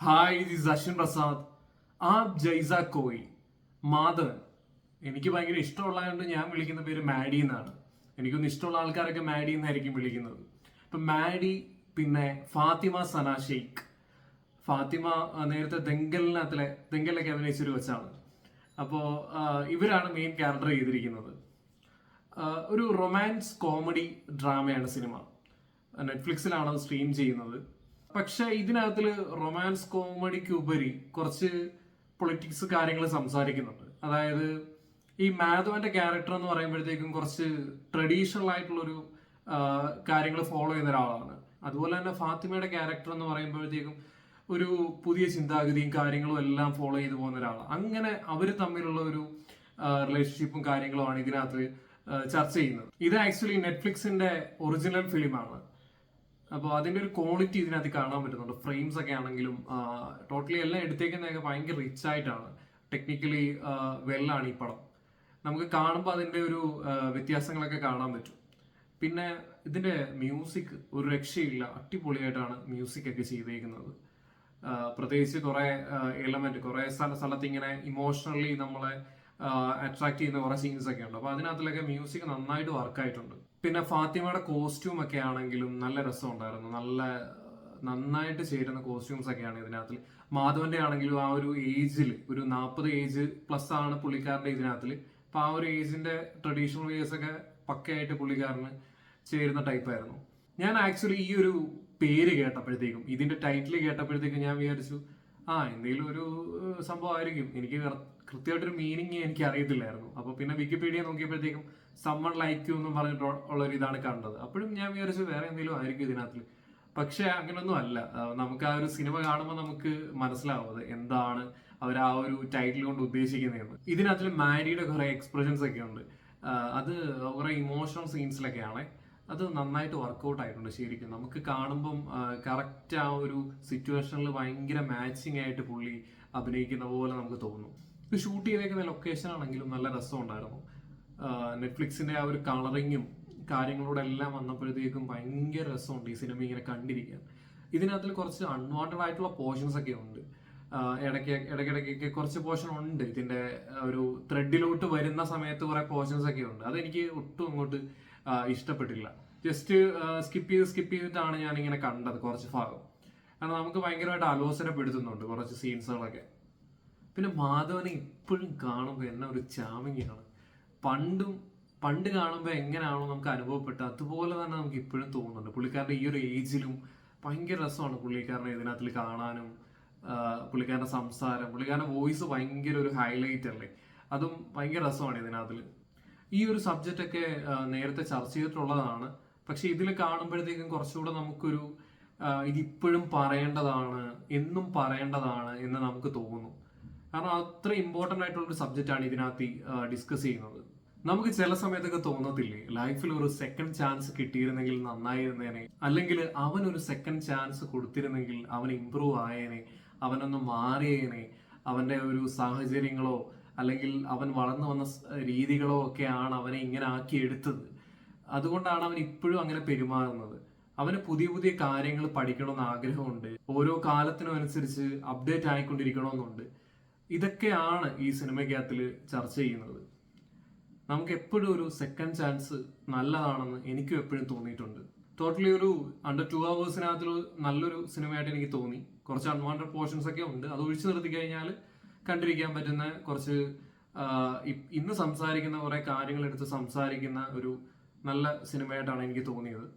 Hi this Ashwin Prasad. ആപ് ജൈസ കോയി മാധവൻ. എനിക്ക് ഭയങ്കര ഇഷ്ടമുള്ളതുകൊണ്ട് ഞാൻ വിളിക്കുന്ന പേര് മാഡി എന്നാണ്. എനിക്കൊന്ന് ഇഷ്ടമുള്ള ആൾക്കാരൊക്കെ മാഡി എന്നായിരിക്കും വിളിക്കുന്നത്. ഇപ്പൊ മാഡി, പിന്നെ ഫാത്തിമ സന ഷെയ്ഖ്. ഫാത്തിമ നേരത്തെ ദെങ്കലിലൊക്കെ അഭിനയിച്ചൊരു കൊച്ചാണ്. അപ്പോൾ ഇവരാണ് മെയിൻ ക്യാരക്ടർ ചെയ്തിരിക്കുന്നത്. ഒരു റൊമാൻസ് കോമഡി ഡ്രാമയാണ് സിനിമ. നെറ്റ്ഫ്ലിക്സിലാണ് അത് സ്ട്രീം ചെയ്യുന്നത്. പക്ഷെ ഇതിനകത്തിൽ റൊമാൻസ് കോമഡിക്ക് ഉപരി കുറച്ച് പൊളിറ്റിക്സ് കാര്യങ്ങൾ സംസാരിക്കുന്നുണ്ട്. അതായത് ഈ മാധവന്റെ ക്യാരക്ടർ എന്ന് പറയുമ്പോഴത്തേക്കും കുറച്ച് ട്രഡീഷണൽ ആയിട്ടുള്ളൊരു കാര്യങ്ങൾ ഫോളോ ചെയ്യുന്ന ഒരാളാണ്. അതുപോലെ തന്നെ ഫാത്തിമയുടെ ക്യാരക്ടർ എന്ന് പറയുമ്പോഴത്തേക്കും ഒരു പുതിയ ചിന്താഗതിയും കാര്യങ്ങളും എല്ലാം ഫോളോ ചെയ്തു പോകുന്ന ഒരാളാണ്. അങ്ങനെ അവർ തമ്മിലുള്ള ഒരു റിലേഷൻഷിപ്പും കാര്യങ്ങളുമാണ് ഇതിനകത്ത് ചർച്ച ചെയ്യുന്നത്. ഇത് ആക്ച്വലി നെറ്റ്ഫ്ലിക്സിന്റെ ഒറിജിനൽ ഫിലിമാണ്. അപ്പോൾ അതിന്റെ ഒരു ക്വാളിറ്റി ഇതിനകത്ത് കാണാൻ പറ്റുന്നുണ്ട്. ഫ്രെയിംസ് ഒക്കെ ആണെങ്കിലും ടോട്ടലി എല്ലാം എടുത്തേക്കുന്നതൊക്കെ ഭയങ്കര റിച്ച് ആയിട്ടാണ്. ടെക്നിക്കലി വെല്ലാണ് ഈ പടം. നമുക്ക് കാണുമ്പോൾ അതിന്റെ ഒരു വ്യത്യാസങ്ങളൊക്കെ കാണാൻ പറ്റും. പിന്നെ ഇതിന്റെ മ്യൂസിക് ഒരു രക്ഷയില്ല, അടിപൊളിയായിട്ടാണ് മ്യൂസിക് ഒക്കെ ചെയ്തേക്കുന്നത്. പ്രത്യേകിച്ച് കുറെ എലമെന്റ്, കുറെ സ്ഥലത്ത് ഇങ്ങനെ ഇമോഷണലി നമ്മളെ അട്രാക്ട് ചെയ്യുന്ന കുറെ സീൻസ് ഒക്കെ ഉണ്ട്. അപ്പൊ അതിനകത്തിലൊക്കെ മ്യൂസിക് നന്നായിട്ട് വർക്കായിട്ടുണ്ട്. പിന്നെ ഫാത്തിമയുടെ കോസ്റ്റ്യൂം ഒക്കെ ആണെങ്കിലും നല്ല രസമുണ്ടായിരുന്നു. നന്നായിട്ട് ചേരുന്ന കോസ്റ്റ്യൂംസ് ഒക്കെയാണ് ഇതിനകത്ത്. മാധവന്റെ ആണെങ്കിലും ആ ഒരു ഏജിൽ, ഒരു 40 ഏജ് പ്ലസ് ആണ് പുള്ളിക്കാരന്റെ ഇതിനകത്ത്. അപ്പൊ ആ ഒരു ഏജിന്റെ ട്രഡീഷണൽ വേസ് ഒക്കെ പക്കയായിട്ട് പുള്ളിക്കാരന് ചേരുന്ന ടൈപ്പായിരുന്നു. ഞാൻ ആക്ച്വലി ഈ ഒരു പേര് കേട്ടപ്പോഴത്തേക്കും, ഇതിന്റെ ടൈറ്റിൽ കേട്ടപ്പോഴത്തേക്കും ഞാൻ വിചാരിച്ചു എന്തെങ്കിലും ഒരു സംഭവം ആയിരിക്കും. എനിക്ക് കൃത്യമായിട്ടൊരു മീനിങ് എനിക്ക് അറിയത്തില്ലായിരുന്നു. അപ്പൊ പിന്നെ വിക്കിപീഡിയ നോക്കിയപ്പോഴത്തേക്കും സമ്മൺ ലൈക്ക് യു എന്ന് പറഞ്ഞിട്ടുള്ള ഒരു ഇതാണ് കണ്ടത്. അപ്പോഴും ഞാൻ വിചാരിച്ചു വേറെ എന്തെങ്കിലും ആയിരിക്കും ഇതിനകത്ത്. പക്ഷെ അങ്ങനൊന്നും അല്ല. നമുക്ക് ആ ഒരു സിനിമ കാണുമ്പോൾ നമുക്ക് മനസ്സിലാവും എന്താണ് അവർ ആ ഒരു ടൈറ്റിൽ കൊണ്ട് ഉദ്ദേശിക്കുന്നതെന്ന്. ഇതിനകത്തിൽ മാരിയുടെ കുറെ എക്സ്പ്രഷൻസ് ഒക്കെ ഉണ്ട്. അത് കുറെ ഇമോഷണൽ സീൻസിലൊക്കെയാണ്. അത് നന്നായിട്ട് വർക്കൗട്ട് ആയിട്ടുണ്ട്. ശരിക്കും നമുക്ക് കാണുമ്പം കറക്റ്റ് ആ ഒരു സിറ്റുവേഷനിൽ ഭയങ്കര മാച്ചിങ് ആയിട്ട് പുള്ളി അഭിനയിക്കുന്ന പോലെ നമുക്ക് തോന്നും. ഇത് ഷൂട്ട് ചെയ്തേക്കുന്ന ലൊക്കേഷൻ ആണെങ്കിലും നല്ല രസമുണ്ടായിരുന്നു. നെറ്റ്ഫ്ലിക്സിന്റെ ആ ഒരു കളറിങ്ങും കാര്യങ്ങളോടെ എല്ലാം വന്നപ്പോഴത്തേക്കും ഭയങ്കര രസമുണ്ട് ഈ സിനിമ ഇങ്ങനെ കണ്ടിരിക്കാൻ. ഇതിനകത്തിൽ കുറച്ച് അൺവാണ്ടഡ് ആയിട്ടുള്ള പോർഷൻസ് ഒക്കെ ഉണ്ട്. ഇടയ്ക്കിടയ്ക്കൊക്കെ കുറച്ച് പോർഷൻ ഉണ്ട്. ഇതിന്റെ ഒരു ത്രെഡിലോട്ട് വരുന്ന സമയത്ത് കുറെ പോർഷൻസ് ഒക്കെ ഉണ്ട്. അതെനിക്ക് ഒട്ടും അങ്ങോട്ട് ഇഷ്ടപ്പെട്ടില്ല. ജസ്റ്റ് സ്കിപ്പ് ചെയ്തിട്ടാണ് ഞാൻ ഇങ്ങനെ കണ്ടത് കുറച്ച് ഭാഗം. കാരണം നമുക്ക് ഭയങ്കരമായിട്ട് അലോസരപ്പെടുത്തുന്നുണ്ട് കുറച്ച് സീൻസുകളൊക്കെ. പിന്നെ മാധവനെ ഇപ്പോഴും കാണുമ്പോൾ എന്നെ ഒരു ചാമിങ്ങാണ്. പണ്ട് കാണുമ്പോൾ എങ്ങനെയാണോ നമുക്ക് അനുഭവപ്പെട്ടത് അതുപോലെ തന്നെ നമുക്ക് ഇപ്പോഴും തോന്നുന്നുണ്ട്. പുള്ളിക്കാരൻ്റെ ഈ ഒരു ഏജിലും ഭയങ്കര രസമാണ് പുള്ളിക്കാരനെ ഇതിനകത്തിൽ കാണാനും. പുള്ളിക്കാരൻ്റെ സംസാരം, പുള്ളിക്കാരൻ്റെ വോയിസ് ഭയങ്കര ഒരു ഹൈലൈറ്റ് അല്ലേ, അതും ഭയങ്കര രസമാണ് ഇതിനകത്തിൽ. ഈ ഒരു സബ്ജക്റ്റ് ഒക്കെ നേരത്തെ ചർച്ച ചെയ്തിട്ടുള്ളതാണ്. പക്ഷെ ഇതിൽ കാണുമ്പോഴത്തേക്കും കുറച്ചുകൂടെ നമുക്കൊരു ഇതിപ്പോഴും പറയേണ്ടതാണ്, എന്നും പറയേണ്ടതാണ് എന്ന് നമുക്ക് തോന്നുന്നു. കാരണം അത്ര ഇമ്പോർട്ടൻ്റ് ആയിട്ടുള്ളൊരു സബ്ജക്റ്റാണ് ഇതിനകത്ത് ഡിസ്കസ് ചെയ്യുന്നത്. നമുക്ക് ചില സമയത്തൊക്കെ തോന്നത്തില്ലേ, ലൈഫിൽ ഒരു സെക്കൻഡ് ചാൻസ് കിട്ടിയിരുന്നെങ്കിൽ നന്നായിരുന്നേനെ, അല്ലെങ്കിൽ അവൻ ഒരു സെക്കൻഡ് ചാൻസ് കൊടുത്തിരുന്നെങ്കിൽ അവൻ ഇമ്പ്രൂവ് ആയേനെ, അവനൊന്ന് മാറിയേനെ, അവന്റെ ഒരു സാഹചര്യങ്ങളോ അല്ലെങ്കിൽ അവൻ വളർന്നു വന്ന രീതികളോ ഒക്കെയാണ് അവനെ ഇങ്ങനെ ആക്കി എടുത്തത്. അതുകൊണ്ടാണ് അവൻ ഇപ്പോഴും അങ്ങനെ പെരുമാറുന്നത്. അവന് പുതിയ പുതിയ കാര്യങ്ങൾ പഠിക്കണമെന്ന് ആഗ്രഹമുണ്ട്. ഓരോ കാലത്തിനും അനുസരിച്ച് അപ്ഡേറ്റ് ആയിക്കൊണ്ടിരിക്കണമെന്നുണ്ട്. ഇതൊക്കെയാണ് ഈ സിനിമയ്ക്കകത്തിൽ ചർച്ച ചെയ്യുന്നത്. നമുക്ക് എപ്പോഴും ഒരു സെക്കൻഡ് ചാൻസ് നല്ലതാണെന്ന് എനിക്കും എപ്പോഴും തോന്നിയിട്ടുണ്ട്. ടോട്ടലി ഒരു അണ്ടർ 2 hours നല്ലൊരു സിനിമയായിട്ട് എനിക്ക് തോന്നി. കുറച്ച് അൺവാണ്ടഡ് പോർഷൻസ് ഒക്കെ ഉണ്ട്. അത് ഒഴിച്ചു നിർത്തി കഴിഞ്ഞാൽ കണ്ടിരിക്കാൻ പറ്റുന്ന കുറച്ച് ഇന്ന് സംസാരിക്കുന്ന കുറെ കാര്യങ്ങൾ എടുത്ത് സംസാരിക്കുന്ന ഒരു നല്ല സിനിമയായിട്ടാണ് എനിക്ക് തോന്നിയത്.